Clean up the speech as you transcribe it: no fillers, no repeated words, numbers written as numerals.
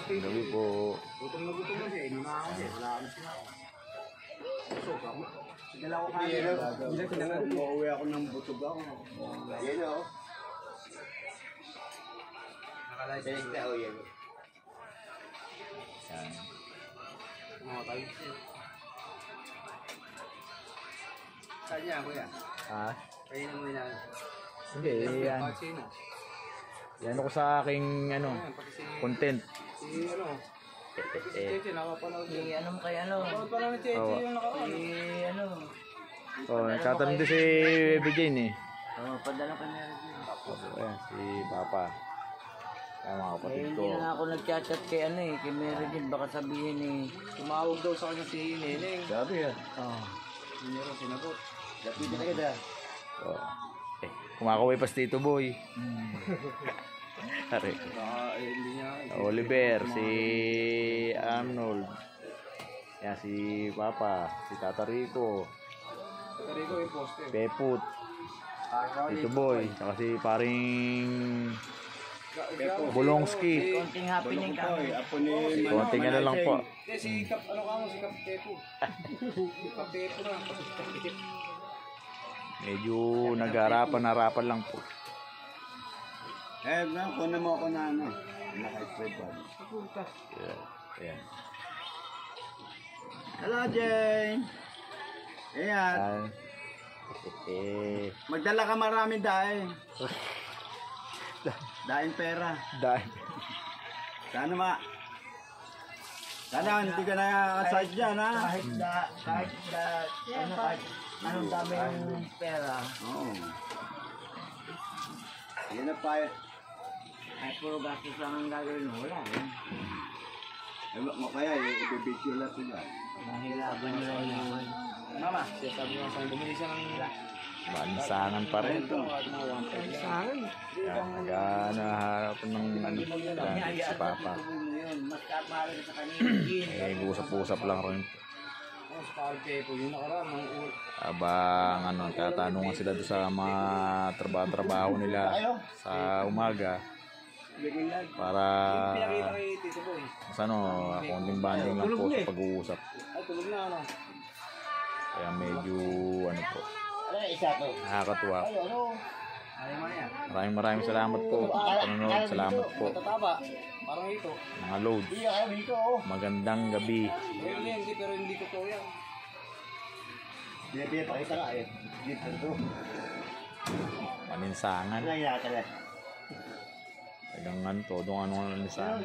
Gabi po. Gutom na siya. Hindi na ako siya. Wala kami sila. Busog ako. Sinala ko kaya. Uuwi ako ng butog ako. Yan o. Nakalicense na o yan. Yan. Mga tayo. Saan niya kuya? Ha? Kaya na muna. Hindi, yan. Yan ako sa aking content. Si ano? Si Cheche nakapanood. Si ano kay ano? Nakapanood ni Cheche yung nakaraan. Si ano? Oh, nagtatanong din si Baby Jane eh. Oh, padala ka niya rin. Ayan, si Papa. Ayan mga kapatid ko. Hindi na ako nag-chat kay ano eh, kay Mary Jane. Baka sabihin eh. Tumawag daw sa kanya si Neneng. Sabi yan. Oh. Hindi rin sinagot. Lapitin na kita. Oh. Kumakaway pa si Tito Boy. Ari. Baka hindi niya. Oliver, si Arnold. Yan, si Papa, si Tata Rico, Tari ko yung poster. Peput, Tito Boy, saka si paring Bolongski. Konting happening ka. Konting ano lang po. Hindi, si Kap, ano ka mo, si Kap Tepo. Si Kap Tepo na. Medyo nag-harapan lang po. Kunin mo ako na ano. Naka-spread ba? Yan. Yan. Hello, Jane. Ayan. Yan. Magdala ka maraming daing. Daing pera. Dahil. Sana hindi ka nakakasad dyan, ha? Kahit anong dami ng pera. Oo. Yan na pa. Ay, puro gastos lang ang gagawin mo. Wala eh. Kaya, ibibidyo lang sila. Nahilaban nila yun. Mama, siya sabi mo sa'yo, bumili siya ng Mansangan pa rin. Mansangan? Yan. Nag-harapan ng si Papa. Mas mahal ka sa kanina. Usap-usap lang rin. Ano, sa Tepo, yung nakaraan, mga Abang tatanungan sila doon sa mga trabaho nila sa umaga para pinakita kay Tito Boy. sa konting banding lang po sa pag-uusap. Ay, tulog na, ano? Kaya medyo po, Isa to. nakakatuwa. Ay, Maya. Maraming salamat po. Panonood, salamat po. Tataba. Parang ito. Mga loads. Magandang gabi. Hindi, pero hindi ko to yan. Hindi, pakita ka eh. Dito to. Maninsangan. Ano yan? Talagang todo ano maninsangan.